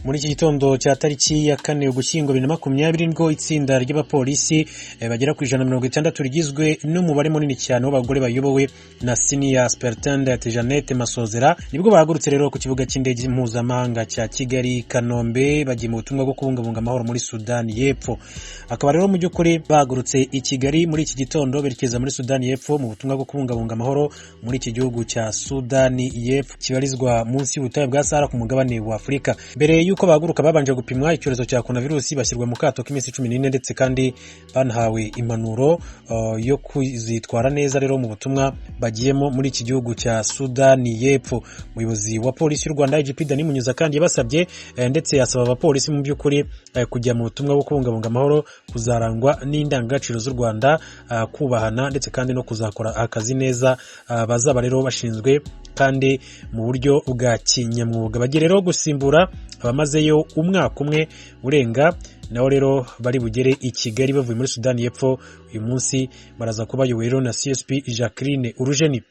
Muri iki gitondo cya tariki ya 4 Ugushyingo 2020 nibwo itsinda ry'abapolisi bagera ku 160 rigizwe n'umubare munini cyane w'abagore bayobowe na Senior Superintendent Jeannette Masozera nibwo bahagurutse rero ku kibuga cy'indege mpuzamahanga cya Kigali Kanombe bagiye mu butumwa bwo kubungabunga amahoro muri Sudani y'Epfo. Akaba rero mu by'ukuri bahagurutse i Kigali muri iki gitondo berekeza muri Sudani y'Epfo mu butumwa bwo kubungabunga amahoro muri iki gihugu cya Sudani y'Epfo kibarizwa munsi y'ubutayu bwa Sahara ku mugabane wa Afurika. Mbere yuko bahaguruka babanje gupimwa icyorezo cya coronavirus bashyirwa mu kato k'iminsi 14 ndetse kandi banahawe impanuro yo kuzitwara neza rero mu butumwa bagiyemo muri iki gihugu cya Sudani y'Epfo. Umuyobozi wa polisi y'u Rwanda IGP Dani Munyuza kandi yabasabye ndetse yasaba abapolisi mu by'ukuri kujya mu butumwa bwo kubungabunga amahoro kuzarangwa n'indangagaciro z'u Rwanda, kubahana ndetse kandi no kuzakora akazi neza bazaba rero bashinzwe kandi mu buryo bwa kinyamwuga. Bagiye rero gusimbura abamazeyo umwaka umwe urenga naho rero bari bugere i Kigali bavuye muri Sudani y'Epfo. Uyu munsi baraza kuba bayobowe na CSP Jacqueline Urujeni.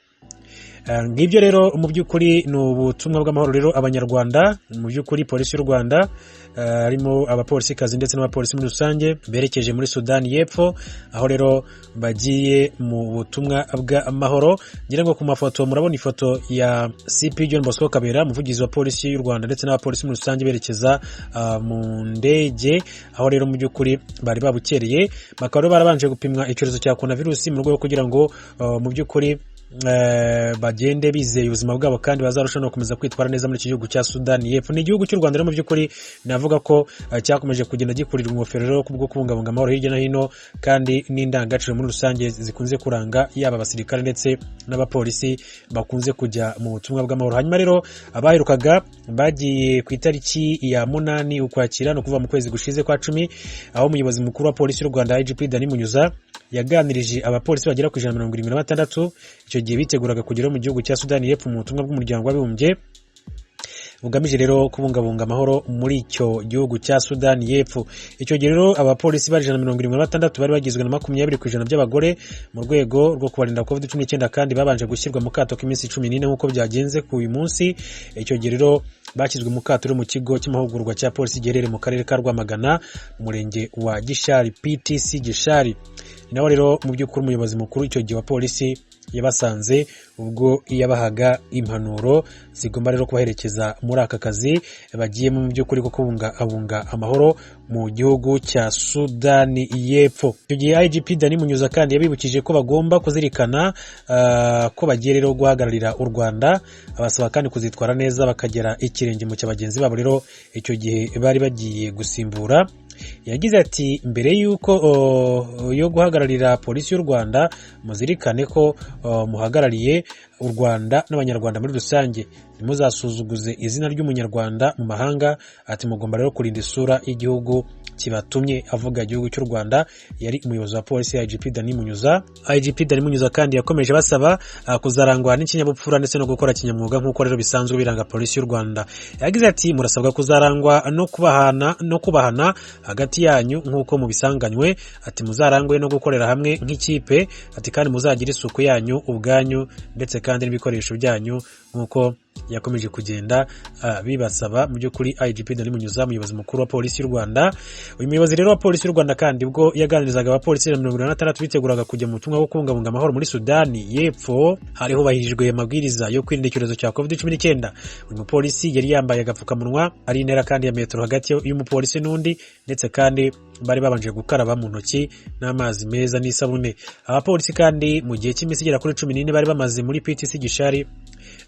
Ngibyo rero mu by'ukuri ni ubutumwa bw'amahoro rero abanyarwanda mu by'ukuri polisi y'u Rwanda harimo abapolisi kazi ndetse n'abapolisi muri rusange berekeje muri Sudani y'Epfo aho rero bagiye mu butumwa bw'amahoro. Ngira ngo ku mafoto murabona ifoto ya CP John Bosco Kabera umuvugizi wa polisi y'u Rwanda ndetse n'abapolisi muri rusange berekeza mu ndege aho rero mu by'ukuri bari babukereye bakaba rero barabanje gupimwa icyorezo cya coronavirus mu rwego kugira ngo mu by'ukuri bagende bizeye ubuzima bwabo kandi bazarusha no kumeza kwitwara neza muri iki gihugu cya Sudani y'Epfo. Ni igihugu cy'u Rwanda rero mu by'ukuri navuga ko cyakomeje kugenda gikurirwa ingofero rero kubwo kubungabunga amahoro hirya no hino kandi n'indangagaciro muri rusange zikunze kuranga yaba abasirikare ndetse n'abapolisi bakunze kujya mu butumwa bw'amahoro. Hanyuma rero abaherukaga bagiye ku itariki ya 8 Ukwakira no kuva mu kwezi gushize kwa 10 aho umuyobozi mukuru wa polisi y'u Rwanda IGP Dani Munyuza yaganirije abapolisi bagera ku 176 icyo gihe biteguraga kugera mu gihugu cya Sudani y'Epfo mu butumwa bw'umuryango w'abibumbye bugamije rero kubungabunga amahoro muri icyo gihugu cya Sudani y'Epfo. Icyo gihe rero abapolisi bari 176 bari bagizwe na 20% by'abagore mu rwego rwo kubarinda COVID-19 kandi babanje gushyirwa mu kato k'iminsi 14 nk'uko byagenze ku uyu munsi. Icyo gihe rero bashyizwe mu kato mu kigo cy'amahugurwa cya polisi giherereye mu karere ka Rwamagana umurenge wa Gishari PTC Gishari. Naho rero mu by'ukuri umuyobozi mukuru icyo gihe wa polisi yabasanze ubwo yabahaga impanuro zigomba rero kubaherekeza muri aka kazi bagiye mu by'ukuri ko kubungabunga amahoro mu gihugu cya Sudani y'Epfo. Icyo gihe IGP Dani Munyuza kandi yabibukije ko bagomba kuzirikana ko bagiye rero guhagararira u Rwanda, abasaba kandi kuzitwara neza bakagera ikirenge mu cy'abagenzi babo rero icyo gihe bari bagiye gusimbura. Yagize ati mbere yuko yo guhagararira polisi y'u Rwanda muzirikane ko muhagarariye u Rwanda n'abanyarwanda muri rusange, ntimuzasuzuguze izina ry'umunyarwanda mu mahanga. Ati mugomba rero kurinda isura y'igihugu kibatumye. Avuga igihugu cy'u Rwanda yari umuyobozi wa polisi IGP Dani Munyuza. IGP Dani Munyuza kandi yakomeje basaba kuzarangwa n'ikinyabupfura ndetse no gukora kinyamwuga nk'uko rero bisanzwe biranga polisi y'u Rwanda. Yagize ati murasabwa kuzarangwa no kubahana hagati yanyu nk'uko mubisanganywe. Ati muzarangwe no gukorera hamwe nk'ikipe. Ati kandi muzagira isuku yanyu ubwanyu ndetse kandi n'ibikoresho byanyu nk'uko yakomeje kugenda bibasaba mu by'ukuri IGP Dani Munyuza umuyobozi mukuru wa polisi y'u Rwanda. Uyu muyobozi rero wa polisi y'u Rwanda kandi ubwo yaganirizaga abapolisi 176 biteguraga kujya mu butumwa bwo kubungabunga amahoro muri Sudani y'Epfo hariho bahirijwe amabwiriza yo kwirinda icyorezo cya COVID-19. Uyu mupolisi yari yambaye agapfukamunwa ari intera kandi ya metero hagati y'umupolisi n'undi ndetse kandi bari babanje gukaraba mu ntoki n'amazi meza n'isabune. Abapolisi kandi mu gihe cy'iminsi igera kuri 14 bari bamaze muri PTC Gishari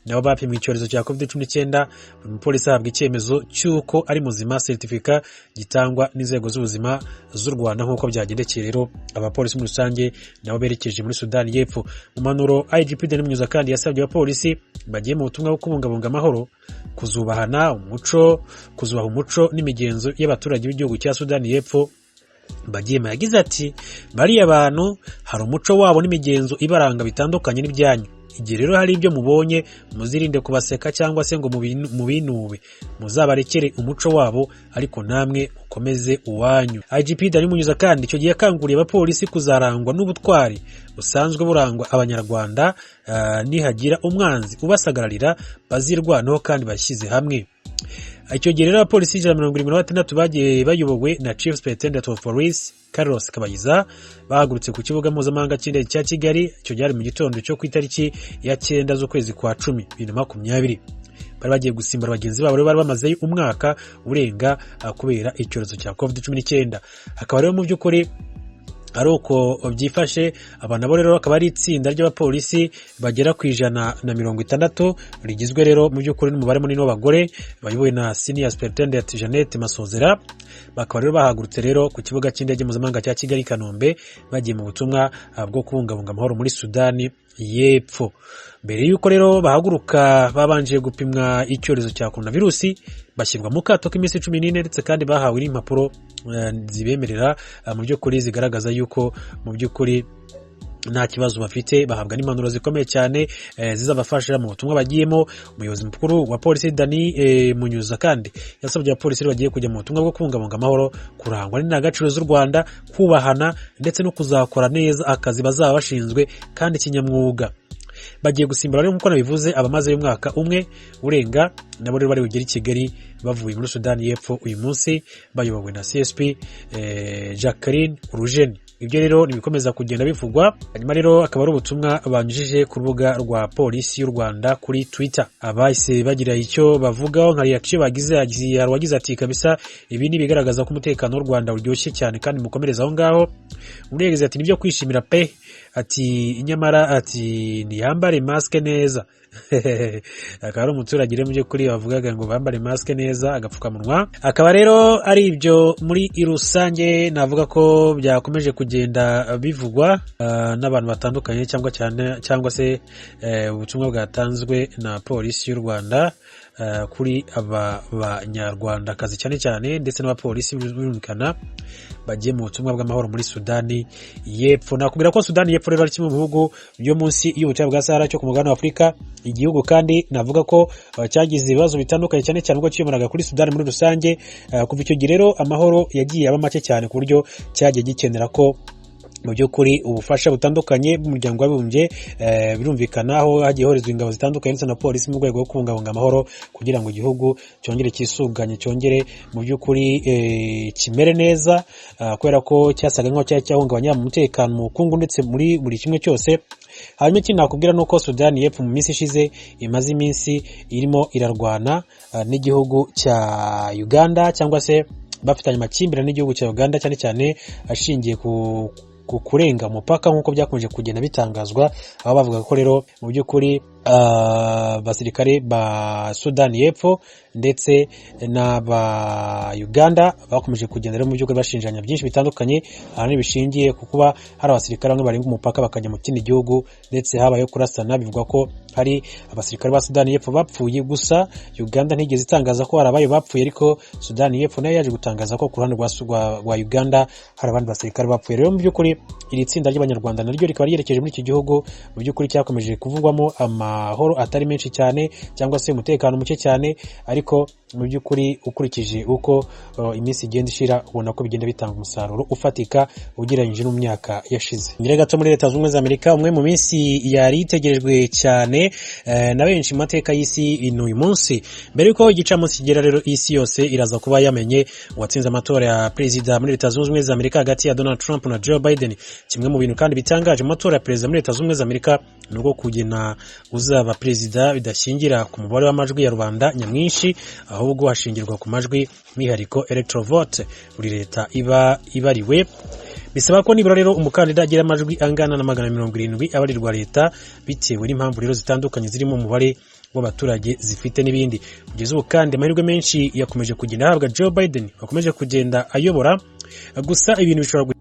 nabo bapimwe icyorezo cya COVID-19. Umupolisi ahabwa icyemezo cy'uko ari muzima, certificate gitangwa n'inzego z'ubuzima z'u Rwanda nk'uko byagendekeye rero abapolisi muri rusange nabo berekeje muri Sudani y'Epfo. Mu manuro IGP Dani Munyuza kandi yasabye abapolisi bagiye mu butumwa bwo kubungabunga amahoro kuzubaha umuco n'imigenzo y'abaturage b'igihugu cya Sudani y'Epfo bagiyema. Yagize ati bariya abantu hari umuco wabo n'imigenzo ibaranga bitandukanye n'ibyanyu. Igihe rero hari ibyo mubonye muzirinde kubaseka cyangwa se ngo mubinube, muzabarekere umuco wabo ariko namwe ukomeze uwanyu. IGP Dani Munyuza kandi icyo gihe yakanguriye abapolisi kuzarangwa n'ubutwari busanzwe burangwa abanyarwanda nihagira umwanzi ubasagararira bazirwanaho kandi bashyize hamwe. icyo gihe rero abapolisi 176 bagiye bayobowe na Chief Superintendent of Police Carlos Kabayiza bahagurutse ku kibuga mpuzamahanga cy'indege cya Kigali. Icyo gihe mu gitondo cyo ku itariki ya 9 z'ukwezi kwa 10 2020 bari bagiye gusimbura bagenzi babo bari bamaze umwaka urenga kubera icyorezo cya COVID-19. Akaba rero mu by'ukuri ari uko byifashe. Aba nabo rero akaba ari itsinda ry'abapolisi bagera ku 160 rigizwe rero mu by'ukuri n'umubare munini w'abagore bayobowe na Senior Superintendent Jeannette Masozera. Bakaba rero bahagurutse rero ku kibuga cy'indege mpuzamahanga cya Kigali Kanombe bagiye mu butumwa bwo kubungabunga amahoro muri Sudani y'Epfo. Mbere yuko rero bahaguruka babanje gupimwa icyorezo cya coronavirus, bashyirwa mu kato k'iminsi 14 ndetse kandi bahawe n'impapuro zibemerera mu by'ukuri zigaragaza yuko mu by'ukuri nta kibazo bafite. Bahabwa n'impanuro zikomeye cyane zizabafasha mu butumwa bagiyemo. Umuyobozi mukuru wa polisi Dani Munyuza kandi yasabye abapolisi bagiye kujya mu butumwa bwo kubungabunga amahoro kurangwa n'indangagaciro z'u Rwanda, kubahana ndetse no kuzakora neza akazi bazaba bashinzwe kandi kinyamwuga. Bagiye gusimbura rero nk'uko nabivuze abamaze umwaka umwe urenga, nabo rero bari bugera i Kigali bavuye muri Sudani y'Epfo uyu munsi bayobowe na CSP Jacqueline Urujeni. Ibyo rero nibikomeza kugenda bivugwa. Hanyuma rero akaba ari ubutumwa banyujije ku rubuga rwa polisi y'u Rwanda kuri Twitter. Abahise bagira icyo bavugaho nka reaction wagize ati kabisa ibi ni bigaragaza ko umutekano w'u Rwanda uryoshye cyane kandi mukomereza aho ngaho. Umurengezi ati nibyo kwishimira pe, ati nyamara ati niyambare maske neza. Akaba ari umuturage rero mu by'ukuri bavugaga ngo bambare maske neza agapfukamunwa. Akaba rero ari ibyo muri rusange navuga ko byakomeje kugenda bivugwa n'abantu batandukanye cyangwa se ubutumwa bwatanzwe na polisi y'u Rwanda kuri aba banyarwandakazi cyane ndetse n'abapolisi birumvikana bagiye mu butumwa bw'amahoro muri Sudani y'Epfo. Nakubwira ko Sudani y'Epfo rero ari kimwe mu bihugu byo munsi y'ubutayu bwa Sahara cyo ku mugabane wa Afurika. Igihugu kandi navuga ko cyagize ibibazo bitandukanye cyane ubwo cyiyomaraga kuri Sudani muri rusange. Kuva icyo gihe rero amahoro yagiye aba make cyane ku buryo cyagiye gikenera ko mu by'ukuri ubufasha butandukanye bw'umuryango w'abibumbye birumvikana aho hagiye horezwa ingabo zitandukanye ndetse na polisi mu rwego rwo kubungabunga amahoro kugira ngo igihugu cyongere kisuganye, cyongere mu by'ukuri kimere neza, kubera ko cyasaga nk'aho cyahungabanya umutekano mu bukungu ndetse muri buri kimwe cyose. Hanyuma ikindi nakubwira nuko Sudani y'Epfo mu minsi ishize imaze iminsi irimo irarwana n'igihugu cya Uganda, cyangwa se bafitanye amakimbirane n'igihugu cya Uganda cyane ashingiye ku kurenga umupaka nk'uko byakomeje kugenda bitangazwa, aho bavuga ko rero mu by'ukuri basirikare ba Sudani y'Epfo ndetse n'aba Uganda bakomeje kugenda mu by'ukuri bashinjanya byinshi bitandukanye, ahanini bishingiye ku kuba hari abasirikare bamwe barenga umupaka bakajya mu kindi gihugu ndetse habaye kurasana. Bivuga ko hari abasirikare ba Sudani y'Epfo bapfuye, gusa Uganda ntigeze itangaza ko hari abaye bapfuye, ariko Sudani y'Epfo nayo yaje gutangaza ko ku ruhande rwa Uganda hari abandi basirikare bapfuye. Rero mu by'ukuri iri tsinda ry'abanyarwanda naryo rikaba ryerekeje muri iki gihugu mu by'ukuri cyakomeje kuvugwamo amahoro atari menshi cyane cyangwa se umutekano muke cyane, ariko mu by'ukuri ukurikije uko iminsi igenda ishira ubona ko bigenda bitanga umusaruro ufatika ugereranyije no mu myaka yashize. Ngire gato muri Leta Zunze za Amerika, umwe mu minsi yari itegerejwe cyane na benshi mu mateka y'isi uyu munsi. Mbere yuko igicamunsi kigera rero isi yose iraza kuba yamenye uwatsinze amatora ya perezida muri Leta Zunze za Amerika hagati ya Donald Trump na Joe Biden. Kimwe mu bintu kandi bitangaje mu matora ya perezida muri Leta Zunze za Amerika nuko kugena uzaba perezida bidashingira ku mubare w'amajwi ya rubanda nyamwinshi, ahubwo hashingirwa ku majwi mihariko electoral vote buri leta iba ibariwe. Bisaba ko nibura rero umukandida agira amajwi angana na 170 abarirwa leta bitewe n'impamvu rero zitandukanye zirimo umubare w'abaturage zifite n'ibindi. Kugeza ubu kandi amahirwe menshi yakomeje kugenda ahabwa Joe Biden, wakomeje kugenda ayobora, gusa ibintu bishobora